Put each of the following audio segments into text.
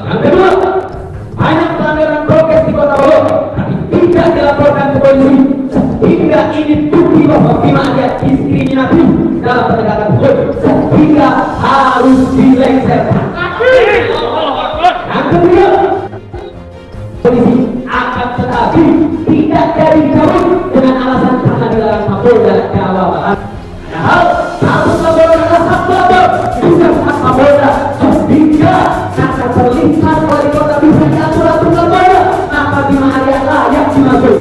Yang kedua, banyak pelanggaran prokes di Kota Bogor tapi tidak dilaporkan ke polisi, sehingga ini bukti bahwa Bima Arya diskriminatif dalam penegakan hukum, sehingga harus dilengsarkan. Yang ketiga, polisi akan tetapi tidak jadi dicabut dengan alasan karena dilarang Mapolda Jawa Barat. Padahal status laporan adalah hak lapor, bukan hak Mapolda. Sehingga karena terlihat wali kota bisa diatur-atur lembaga, maka Bima Arya layak dimaksud.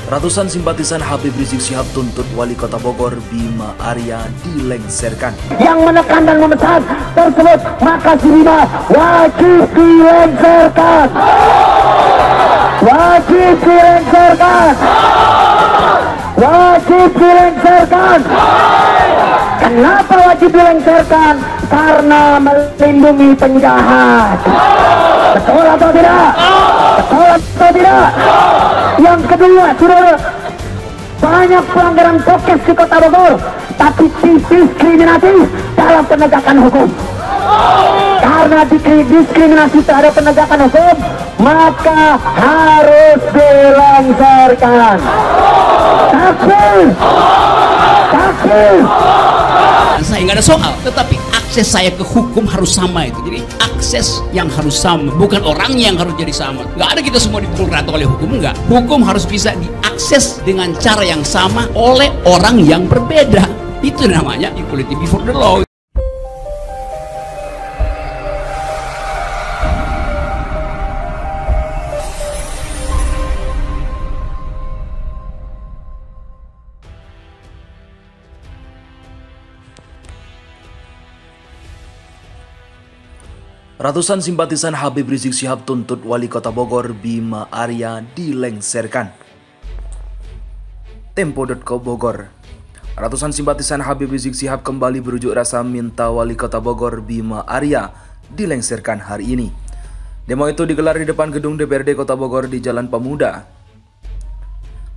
Ratusan simpatisan Habib Rizik Syihab tuntut Wali Kota Bogor Bima Arya dilengsarkan. Yang menekan dan memesan tersebut maka diterima wajib dilengsarkan. Wajib dilengsarkan. Wajib dilengsarkan. Kenapa wajib dilengsarkan? Karena melindungi penjahat. Betul atau tidak? Betul atau tidak? Yang kedua, sudah banyak pelanggaran prokes di Kota Bogor, tapi diskriminatif dalam penegakan hukum. Karena diskriminasi terhadap penegakan hukum, maka harus dilengsarkan. Takbir! Takbir! Saya nggak ada soal, tetapi akses saya ke hukum harus sama itu. Jadi akses yang harus sama, bukan orangnya yang harus jadi sama. Nggak ada kita semua dipukul rata oleh hukum, nggak. Hukum harus bisa diakses dengan cara yang sama oleh orang yang berbeda. Itu namanya equality before the law. Ratusan simpatisan Habib Rizik Syihab tuntut Wali Kota Bogor Bima Arya dilengsarkan. Tempo.co Bogor. Ratusan simpatisan Habib Rizik Syihab kembali berunjuk rasa minta Wali Kota Bogor Bima Arya dilengsarkan hari ini. Demo itu digelar di depan gedung DPRD Kota Bogor di Jalan Pemuda.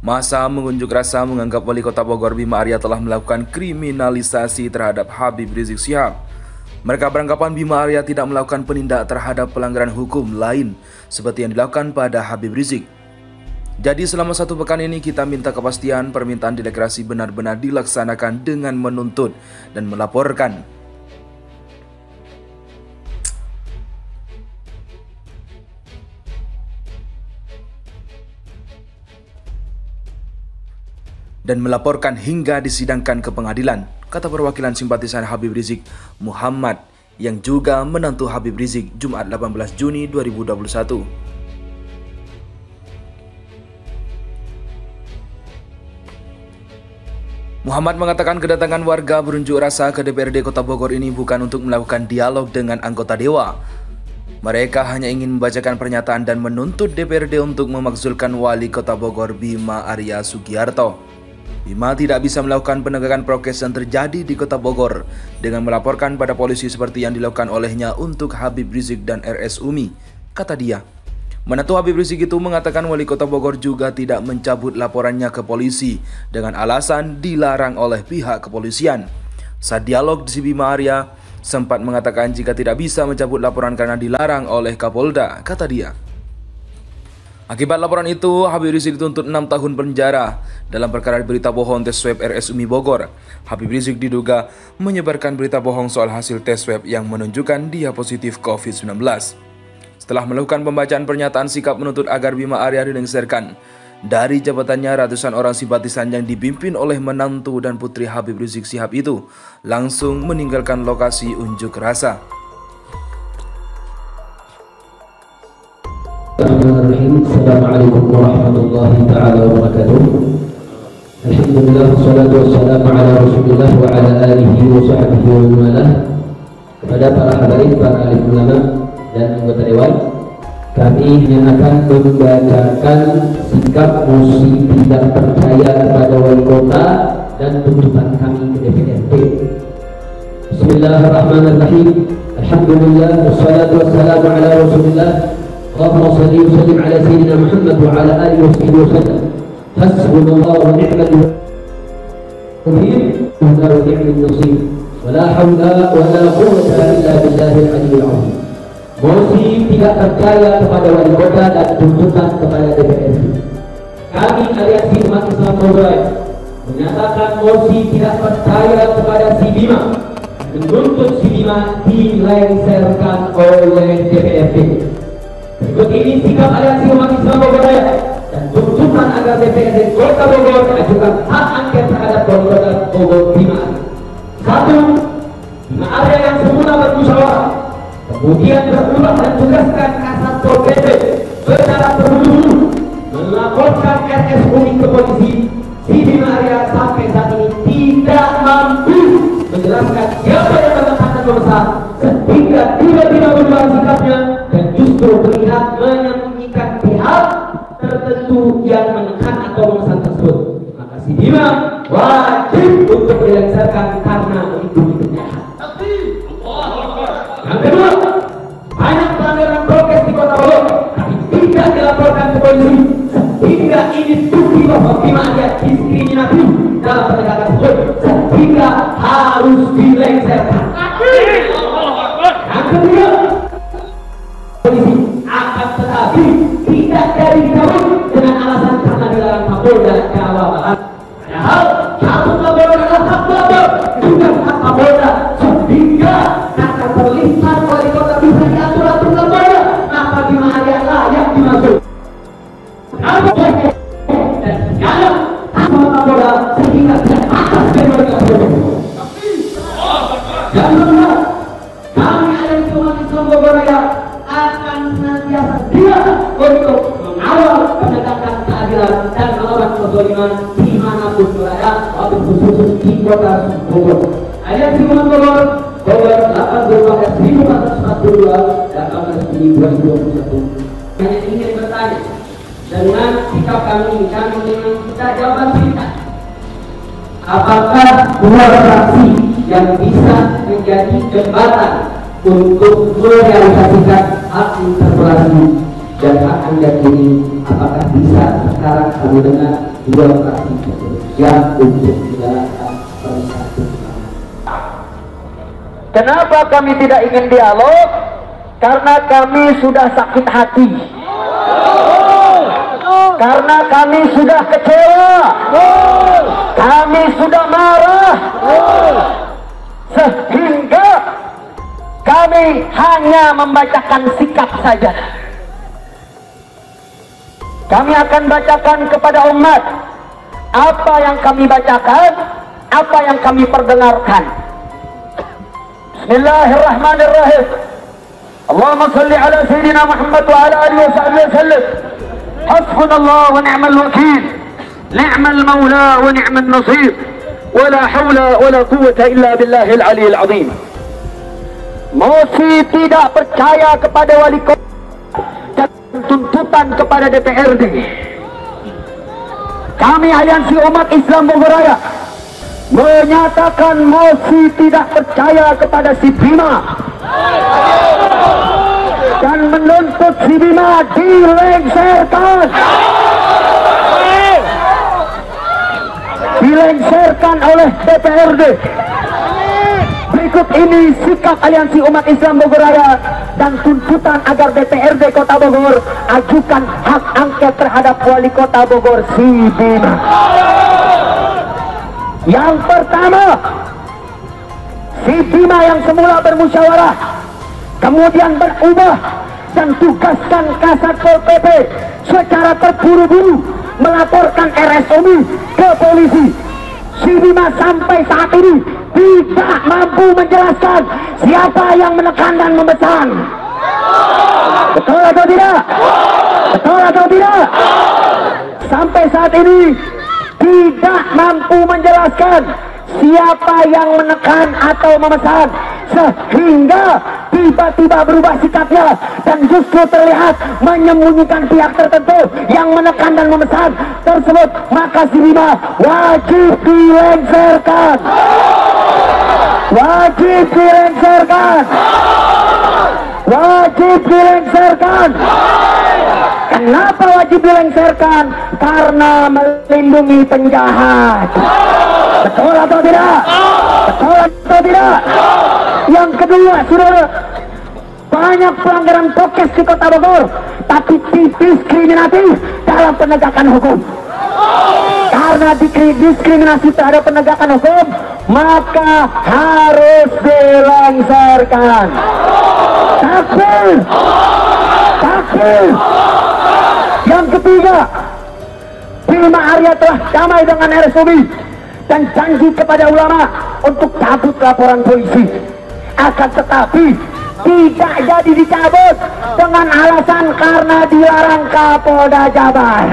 Masa mengunjuk rasa menganggap Wali Kota Bogor Bima Arya telah melakukan kriminalisasi terhadap Habib Rizik Syihab. Mereka beranggapan Bima Arya tidak melakukan penindak terhadap pelanggaran hukum lain seperti yang dilakukan pada Habib Rizik. Jadi selama 1 pekan ini kita minta kepastian permintaan delegasi benar-benar dilaksanakan dengan menuntut dan melaporkan. Hingga disidangkan ke pengadilan, kata perwakilan simpatisan Habib Rizik Muhammad yang juga menantu Habib Rizik Jumat 18 Juni 2021. Muhammad mengatakan kedatangan warga berunjuk rasa ke DPRD Kota Bogor ini bukan untuk melakukan dialog dengan anggota dewa. Mereka hanya ingin membacakan pernyataan dan menuntut DPRD untuk memakzulkan Wali Kota Bogor Bima Arya Sugiarto. Bima tidak bisa melakukan penegakan prokes yang terjadi di Kota Bogor dengan melaporkan pada polisi seperti yang dilakukan olehnya untuk Habib Rizik dan RS Umi, kata dia. Menantu Habib Rizik itu mengatakan Wali Kota Bogor juga tidak mencabut laporannya ke polisi dengan alasan dilarang oleh pihak kepolisian. Saat dialog di Bima Arya sempat mengatakan jika tidak bisa mencabut laporan karena dilarang oleh Kapolda, kata dia. Akibat laporan itu, Habib Rizik dituntut 6 tahun penjara dalam perkara berita bohong tes swab RS Umi Bogor. Habib Rizik diduga menyebarkan berita bohong soal hasil tes swab yang menunjukkan dia positif COVID-19. Setelah melakukan pembacaan pernyataan sikap menuntut agar Bima Arya dilengsarkan dari jabatannya, ratusan orang simpatisan yang dipimpin oleh menantu dan putri Habib Rizik Syihab itu langsung meninggalkan lokasi unjuk rasa. Assalamualaikum warahmatullahi ta'ala wabarakatuh. Alhamdulillah, wassalatu wassalamu ala rasulillah wa ala alihi wa sahbihi wa mawalah. Kepada para hadirin, para alim ulama dan anggota dewan, kami hanya akan membacakan sikap mosi tidak percaya kepada wali kota dan tuntutan kami ke DPRD. Bismillahirrahmanirrahim. Alhamdulillah, wassalatu wassalamu ala rasulillah. Allahumma salli wa sallim ala sayyidina Muhammad wa ala alihi wa sahbihi wa sallam. Hasbunallahu wa ni'mal wakeel wa ni'mal nasir. Wa la hawla wa la quwwata illa billahil aliyyil azim. mosi tidak percaya kepada wali kota dan tuntutan kepada DPRD. Kami Aliansi Umat Islam Bogor menyatakan mosi tidak percaya kepada si Bima, menuntut si Bima dilengsarkan oleh DPRD. Berikut ini sikap Aliansi Umat Islam Bogor dan tuntutan agar DPRD Kota Bogor mengajukan hak angket terhadap wali kota Bogor Bima. 1. Bima Arya yang semula bermusyawarah kemudian berubah dan tugaskan Kasat Pol PP secara terburu-buru melaporkan RS Unik ke polisi. Si Bima Arya sampai saat ini tidak mampu menjelaskan siapa yang menekan dan memesan, sehingga tiba-tiba berubah sikapnya dan justru terlihat menyembunyikan pihak tertentu yang menekan atau memesan tersebut. Maka si Bima wajib untuk dilengsarkan karena melindungi penjahat. Yang kedua, banyak pelanggaran prokes di Kota Bogor tapi tidak dilaporkan ke polisi, sehingga ini bukti bahwa Bima Arya diskriminatif dalam penegakan hukum, sehingga harus dilengsarkan. Yang ketiga, polisi akan tetapi tidak dari dicabut dengan alasan karena dilarang Kapolda Jawa Barat. Padahal cabut laporan adalah hak lapor, bukan hak Kapolda, sehingga kata terlihat wali kota bisa diatur-atur lapornya, maka Bima Arya layak dimasuk. Dan jangan sama Kapolda sehingga tidak atas dari Kapolda. Jangan lupa, kami Aliansi Umat Islam Bogor Raya akan senantiasa setia untuk mengawal penegakan keadilan dan melawan kezaliman dimanapun berada, wabil khusus di Kota Bogor. Aliansi Umat Bogor 8/14/1442 18/2021 hanya ingin bertanya, dengan sikap kami dengan kita jawaban singkat, apakah dua fraksi yang bisa menjadi jembatan untuk merealisasikan hak interpelasi dan hak angket ini, apakah bisa sekarang kami dengar dua fraksi yang untuk menjalankan persatu? Kenapa kami tidak ingin dialog? Karena kami sudah sakit hati. Karena kami sudah kecewa. Kami sudah marah. Sehingga kami hanya membacakan sikap saja. Kami akan bacakan kepada umat apa yang kami bacakan, apa yang kami perdengarkan. Bismillahirrahmanirrahim. Allahumma salli ala Sayyidina Muhammad wa ala alihi wa sahbihi wasallam. Hasbunallah wa ni'mal wakil, ni'mal maula wa ni'mal nasir, wa la hawla wa la quwwata illa billahil aliyil azim. Mosi tidak percaya kepada wali kota dan tuntutan kepada DPRD. Kami Aliansi Umat Islam Bogor Raya menyatakan mosi tidak percaya kepada si Bima dan menuntut si Bima dilengsarkan oleh DPRD. Berikut ini sikap Aliansi Umat Islam Bogor Raya dan tuntutan agar DPRD Kota Bogor ajukan hak angket terhadap wali Kota Bogor si Bima. Yang pertama, si Bima yang semula bermusyawarah kemudian berubah dan tugaskan Kasat Pol PP secara terburu-buru melaporkan RSUMI ke polisi. Si Bima sampai saat ini tidak mampu menjelaskan siapa yang menekan dan memesan. Betul atau tidak? Betul atau tidak? Sampai saat ini tidak mampu menjelaskan siapa yang menekan atau memesan, sehingga tiba-tiba berubah sikapnya dan justru terlihat menyembunyikan pihak tertentu yang menekan dan memesan tersebut. Maka si Bima wajib dilengsarkan. Wajib dilengsarkan. Wajib dilengsarkan. Kenapa wajib dilengsarkan? Karena melindungi penjahat. Betul atau tidak? Betul atau tidak? Yang kedua, saudara, banyak banyak pelanggaran prokes di Kota Bogor, tapi diskriminatif dalam penegakan hukum. Karena diskriminasi terhadap penegakan hukum, maka harus dilengsarkan. Takbir, takbir. Yang ketiga, Bima Arya telah damai dengan RSUB dan janji kepada ulama untuk cabut laporan polisi. Akan tetapi tidak jadi dicabut dengan alasan karena dilarang Kapolda Jabar.